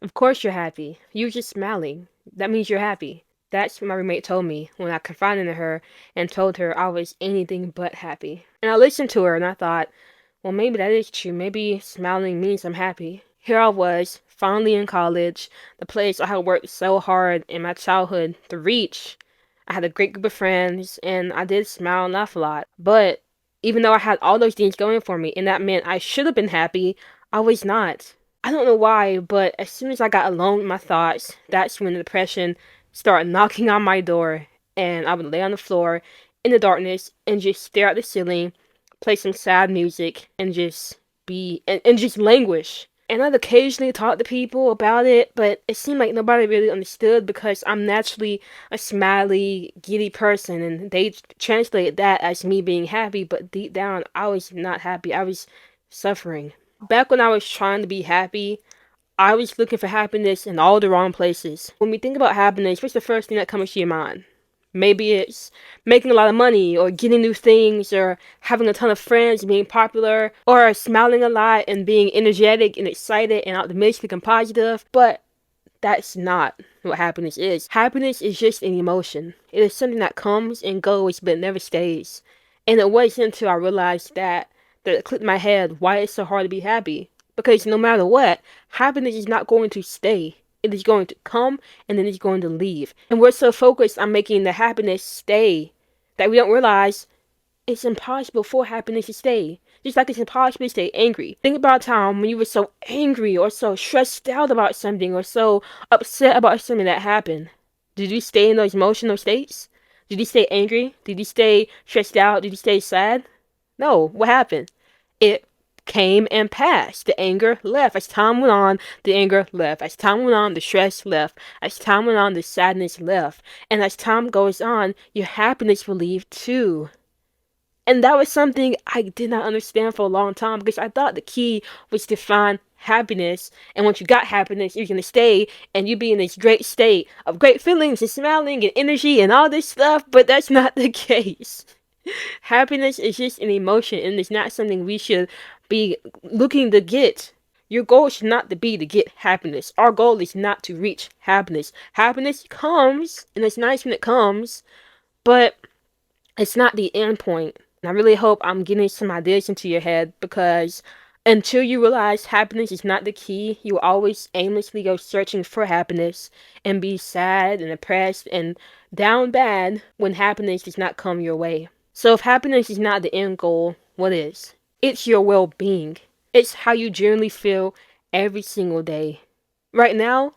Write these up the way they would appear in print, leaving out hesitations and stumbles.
Of course you're happy. You're just smiling. That means you're happy. That's what my roommate told me when I confided in her and told her I was anything but happy. And I listened to her and I thought, well, maybe that is true. Maybe smiling means I'm happy. Here I was, finally in college, the place I had worked so hard in my childhood to reach. I had a great group of friends and I did smile and laugh a lot. But even though I had all those things going for me and that meant I should have been happy, I was not. I don't know why, but as soon as I got alone with my thoughts, that's when the depression started knocking on my door, and I would lay on the floor in the darkness and just stare at the ceiling, play some sad music, and just and just languish. And I'd occasionally talk to people about it, but it seemed like nobody really understood because I'm naturally a smiley, giddy person, and they translate that as me being happy, but deep down, I was not happy. I was suffering. Back when I was trying to be happy, I was looking for happiness in all the wrong places. When we think about happiness, what's the first thing that comes to your mind? Maybe it's making a lot of money, or getting new things, or having a ton of friends, being popular, or smiling a lot and being energetic and excited and optimistic and positive. But that's not what happiness is. Happiness is just an emotion. It is something that comes and goes but never stays. And it wasn't until I realized that it clicked in my head why it's so hard to be happy. Because no matter what, happiness is not going to stay. It is going to come and then it's going to leave. And we're so focused on making the happiness stay that we don't realize it's impossible for happiness to stay. Just like it's impossible to stay angry. Think about a time when you were so angry or so stressed out about something or so upset about something that happened. Did you stay in those emotional states? Did you stay angry? Did you stay stressed out? Did you stay sad? No. What happened? It came and passed. The anger left. As time went on, the anger left. As time went on, the stress left. As time went on, the sadness left. And as time goes on, your happiness will leave too. And that was something I did not understand for a long time because I thought the key was to find happiness. And once you got happiness, you're going to stay and you be in this great state of great feelings and smiling and energy and all this stuff. But that's not the case. Happiness is just an emotion and it's not something we should be looking to get. Your goal should not to be to get happiness. Our goal is not to reach happiness. Happiness comes, and it's nice when it comes, but it's not the end point. And I really hope I'm getting some ideas into your head because until you realize happiness is not the key, you will always aimlessly go searching for happiness and be sad and depressed and down bad when happiness does not come your way. So if happiness is not the end goal, what is? It's your well-being. It's how you generally feel every single day. Right now,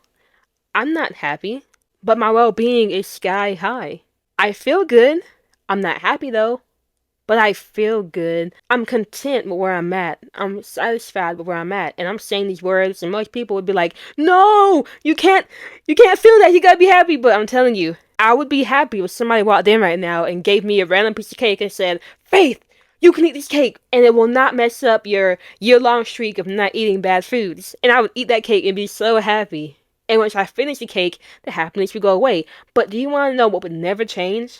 I'm not happy, but my well-being is sky high. I feel good. I'm not happy though, but I feel good. I'm content with where I'm at. I'm satisfied with where I'm at. And I'm saying these words and most people would be like, "No, you can't feel that. You got to be happy." But I'm telling you, I would be happy if somebody walked in right now and gave me a random piece of cake and said, "Faith, you can eat this cake and it will not mess up your year-long streak of not eating bad foods." And I would eat that cake and be so happy. And once I finish the cake, the happiness would go away. But do you want to know what would never change?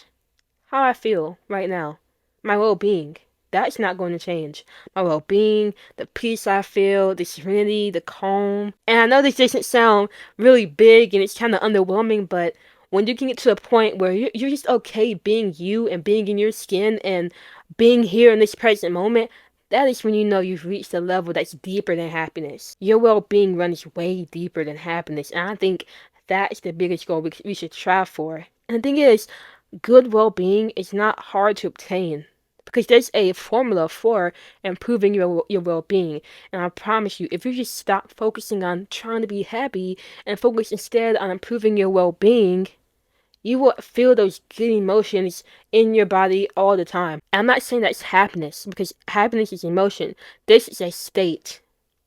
How I feel right now. My well-being. That's not going to change. My well-being, the peace I feel, the serenity, the calm. And I know this doesn't sound really big and it's kind of underwhelming, but when you can get to a point where you're just okay being you and being in your skin and being here in this present moment, that is when you know you've reached a level that's deeper than happiness. Your well-being runs way deeper than happiness, and I think that's the biggest goal we should strive for. And the thing is, good well-being is not hard to obtain because there's a formula for improving your well-being. And I promise you, if you just stop focusing on trying to be happy and focus instead on improving your well-being, you will feel those good emotions in your body all the time. And I'm not saying that's happiness because happiness is emotion. This is a state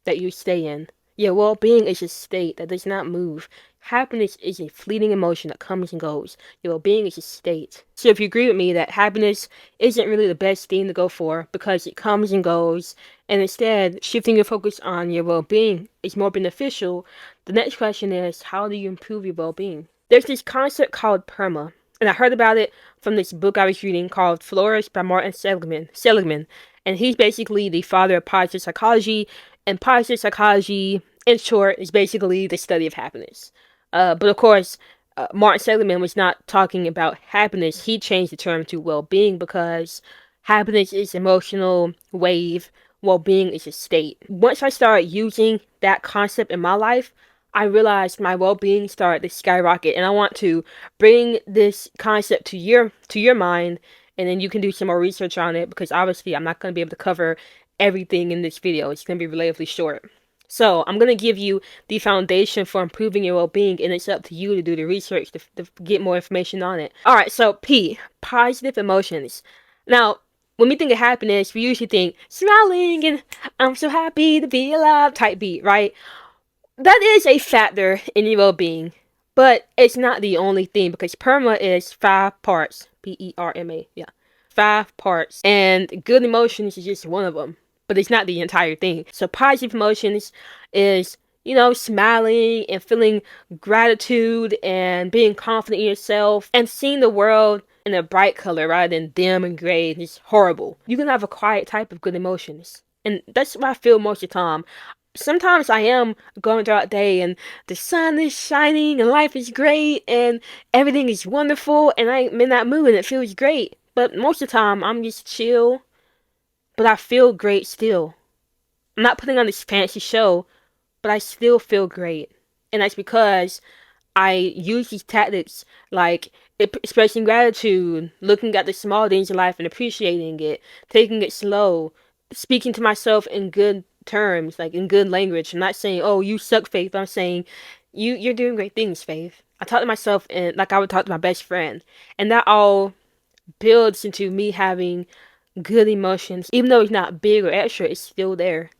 that you stay in. Your well-being is a state that does not move. Happiness is a fleeting emotion that comes and goes. Your well-being is a state. So if you agree with me that happiness isn't really the best thing to go for because it comes and goes, and instead shifting your focus on your well-being is more beneficial, the next question is, how do you improve your well-being? There's this concept called PERMA, and I heard about it from this book I was reading called Flourish by Martin Seligman. And he's basically the father of positive psychology, and positive psychology In short, it's basically the study of happiness. But of course, Martin Seligman was not talking about happiness. He changed the term to well-being because happiness is emotional wave, well-being is a state. Once I started using that concept in my life, I realized my well-being started to skyrocket, and I want to bring this concept to your mind, and then you can do some more research on it because obviously I'm not going to be able to cover everything in this video. It's going to be relatively short. So I'm going to give you the foundation for improving your well-being, and it's up to you to do the research to get more information on it. All right, so P, positive emotions. Now, when we think of happiness, we usually think smiling and I'm so happy to be alive type beat, right? That is a factor in your well-being, but it's not the only thing because PERMA is 5 parts. PERMA, yeah. 5 parts. And good emotions is just one of them, but it's not the entire thing. So positive emotions is, smiling and feeling gratitude and being confident in yourself and seeing the world in a bright color rather than dim and gray and just horrible. You can have a quiet type of good emotions. And that's what I feel most of the time. Sometimes I am going throughout the day and the sun is shining and life is great and everything is wonderful and I'm in that mood and it feels great. But most of the time I'm just chill, but I feel great still. I'm not putting on this fancy show, but I still feel great. And that's because I use these tactics like expressing gratitude, looking at the small things in life and appreciating it, taking it slow, speaking to myself in good terms, like in good language. I'm not saying, "Oh, you suck, Faith." I'm saying, "You're doing great things, Faith." I talk to myself and like I would talk to my best friend, and that all builds into me having good emotions. Even though it's not big or extra, it's still there,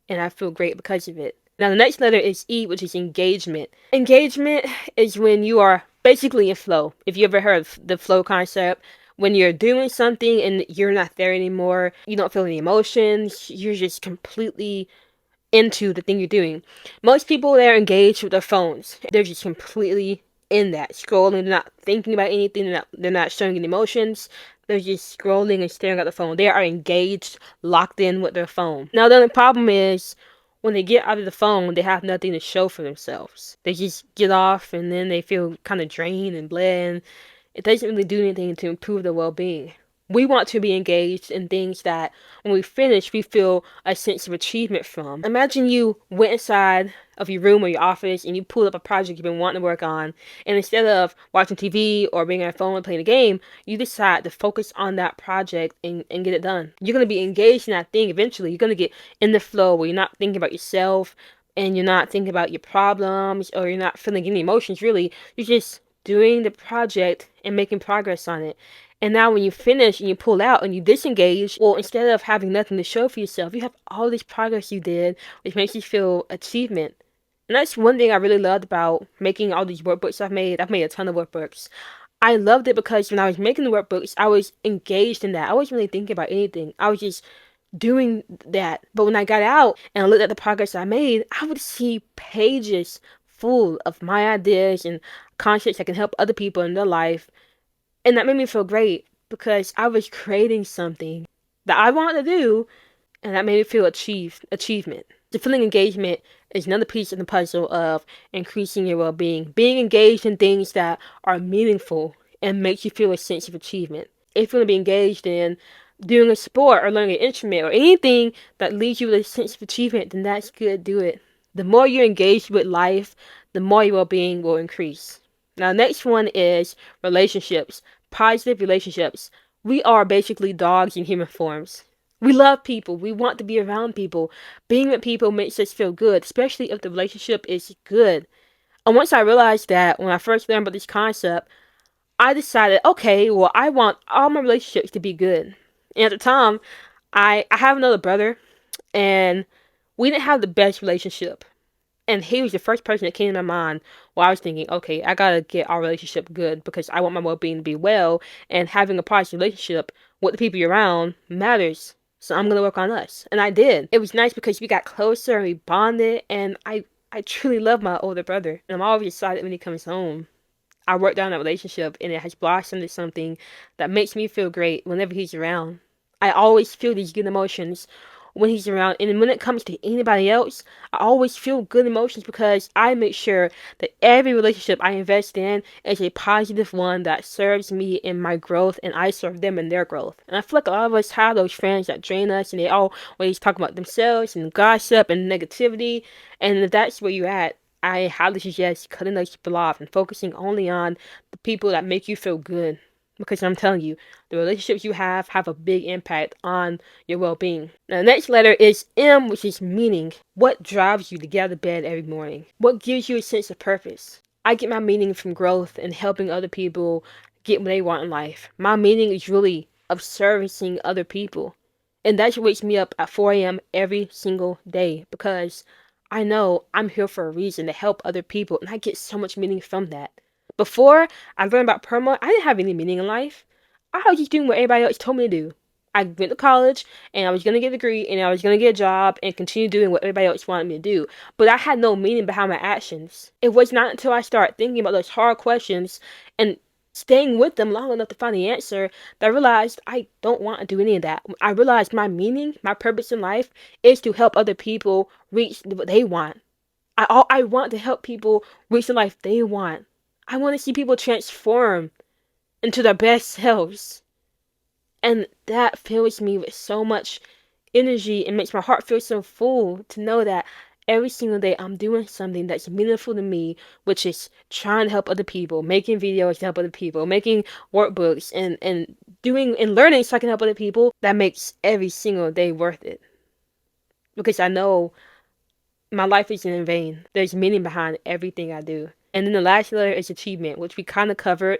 and I feel great because of it. Now, the next letter is E, which is engagement. Engagement is when you are basically in flow. If you ever heard of the flow concept, when you're doing something and you're not there anymore, you don't feel any emotions, you're just completely into the thing you're doing. Most people, they're engaged with their phones. They're just completely in that, scrolling. They're not thinking about anything. They're not showing any emotions. They're just scrolling and staring at the phone. They are engaged, locked in with their phone. Now, the only problem is when they get out of the phone, they have nothing to show for themselves. They just get off and then they feel kind of drained and bland. It doesn't really do anything to improve their well-being. We want to be engaged in things that when we finish, we feel a sense of achievement from. Imagine you went inside of your room or your office and you pulled up a project you've been wanting to work on, and instead of watching TV or being on your phone and playing a game, you decide to focus on that project and get it done. You're going to be engaged in that thing eventually. You're going to get in the flow where you're not thinking about yourself and you're not thinking about your problems or you're not feeling any emotions really. You're just doing the project and making progress on it. And now when you finish and you pull out and you disengage, well, instead of having nothing to show for yourself, you have all this progress you did, which makes you feel achievement. And that's one thing I really loved about making all these workbooks I've made. I've made a ton of workbooks. I loved it because when I was making the workbooks, I was engaged in that. I wasn't really thinking about anything. I was just doing that. But when I got out and I looked at the progress I made, I would see pages full of my ideas and concepts that can help other people in their life. And that made me feel great because I was creating something that I wanted to do, and that made me feel achievement. The feeling engagement is another piece of the puzzle of increasing your well-being. Being engaged in things that are meaningful and makes you feel a sense of achievement. If you want to be engaged in doing a sport or learning an instrument or anything that leaves you with a sense of achievement, then that's good. Do it. The more you're engaged with life, the more your well-being will increase. Now, next one is relationships. Positive relationships. We are basically dogs in human forms. We love people. We want to be around people. Being with people makes us feel good, especially if the relationship is good. And once I realized that, when I first learned about this concept, I decided, okay, well, I want all my relationships to be good. And at the time, I have another brother, and we didn't have the best relationship. And he was the first person that came to my mind while I was thinking, okay, I gotta get our relationship good because I want my well-being to be well, and having a positive relationship with the people you're around matters. So I'm gonna work on us. And I did. It was nice because we got closer and we bonded, and I truly love my older brother. And I'm always excited when he comes home. I worked on that relationship and it has blossomed into something that makes me feel great whenever he's around. I always feel these good emotions when he's around. And when it comes to anybody else, I always feel good emotions because I make sure that every relationship I invest in is a positive one that serves me in my growth and I serve them in their growth. And I feel like a lot of us have those friends that drain us and they always talk about themselves and gossip and negativity. And if that's where you're at, I highly suggest cutting those people off and focusing only on the people that make you feel good. Because I'm telling you, the relationships you have a big impact on your well-being. Now, the next letter is M, which is meaning. What drives you to get out of bed every morning? What gives you a sense of purpose? I get my meaning from growth and helping other people get what they want in life. My meaning is really of servicing other people. And that wakes me up at 4 a.m. every single day because I know I'm here for a reason to help other people, and I get so much meaning from that. Before I learned about perma, I didn't have any meaning in life. I was just doing what everybody else told me to do. I went to college and I was going to get a degree and I was going to get a job and continue doing what everybody else wanted me to do. But I had no meaning behind my actions. It was not until I started thinking about those hard questions and staying with them long enough to find the answer that I realized I don't want to do any of that. I realized my meaning, my purpose in life is to help other people reach what they want. I want to help people reach the life they want. I want to see people transform into their best selves. And that fills me with so much energy and makes my heart feel so full to know that every single day I'm doing something that's meaningful to me, which is trying to help other people, making videos to help other people, making workbooks and doing and learning so I can help other people. That makes every single day worth it. Because I know my life isn't in vain. There's meaning behind everything I do. And then the last letter is achievement, which we kind of covered.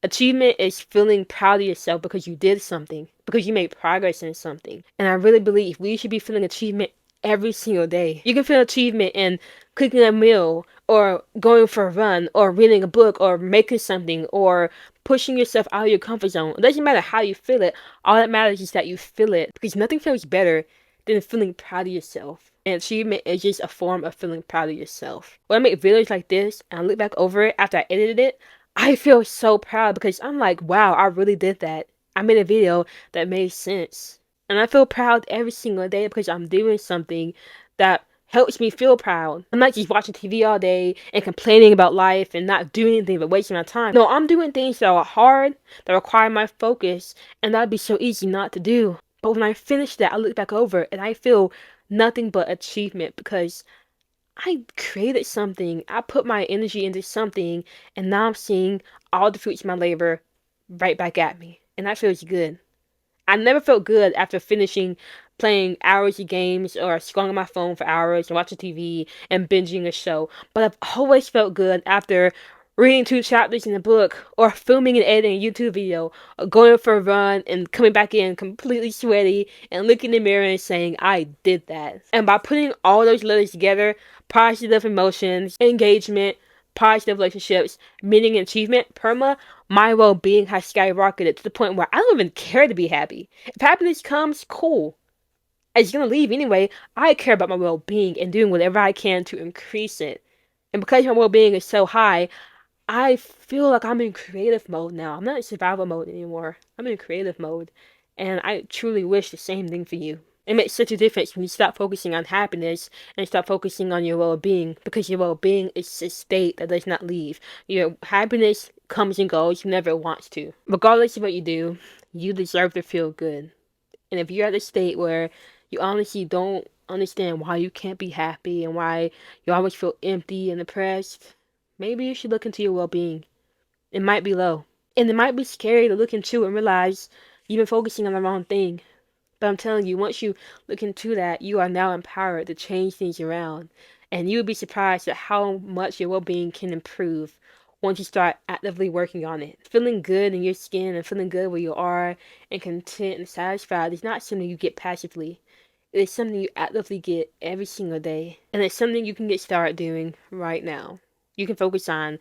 Achievement is feeling proud of yourself because you did something, because you made progress in something. And I really believe we should be feeling achievement every single day. You can feel achievement in cooking a meal, or going for a run, or reading a book, or making something, or pushing yourself out of your comfort zone. It doesn't matter how you feel it. All that matters is that you feel it, because nothing feels better than feeling proud of yourself. And achievement is just a form of feeling proud of yourself. When I make videos like this and I look back over it after I edited it, I feel so proud because I'm like, wow, I really did that. I made a video that made sense. And I feel proud every single day because I'm doing something that helps me feel proud. I'm not just watching TV all day and complaining about life and not doing anything but wasting my time. No, I'm doing things that are hard, that require my focus, and that'd be so easy not to do. But when I finish that, I look back over and I feel nothing but achievement because I created something. I put my energy into something, and now I'm seeing all the fruits of my labor right back at me. And that feels good. I never felt good after finishing playing hours of games or scrolling on my phone for hours and watching TV and binging a show. But I've always felt good after reading 2 chapters in a book or filming and editing a YouTube video or going for a run and coming back in completely sweaty and looking in the mirror and saying, I did that. And by putting all those letters together, positive emotions, engagement, positive relationships, meaning and achievement, PERMA, my well-being has skyrocketed to the point where I don't even care to be happy. If happiness comes, cool. It's gonna leave anyway. I care about my well-being and doing whatever I can to increase it. And because my well-being is so high, I feel like I'm in creative mode now. I'm not in survival mode anymore. I'm in creative mode. And I truly wish the same thing for you. It makes such a difference when you stop focusing on happiness and start focusing on your well-being, because your well-being is a state that does not leave. Your happiness comes and goes whenever it wants to. Regardless of what you do, you deserve to feel good. And if you're at a state where you honestly don't understand why you can't be happy and why you always feel empty and depressed, maybe you should look into your well-being. It might be low. And it might be scary to look into and realize you've been focusing on the wrong thing. But I'm telling you, once you look into that, you are now empowered to change things around. And you'll be surprised at how much your well-being can improve once you start actively working on it. Feeling good in your skin and feeling good where you are and content and satisfied is not something you get passively. It is something you actively get every single day. And it's something you can get started doing right now. You can focus on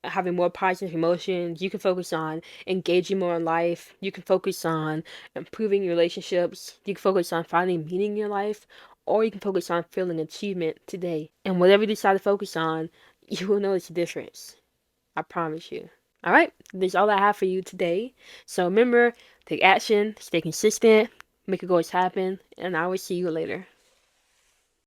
having more positive emotions. You can focus on engaging more in life. You can focus on improving your relationships. You can focus on finding meaning in your life. Or you can focus on feeling achievement today. And whatever you decide to focus on, you will notice a difference. I promise you. Alright, that's all I have for you today. So remember, take action, stay consistent, make your goals happen, and I will see you later.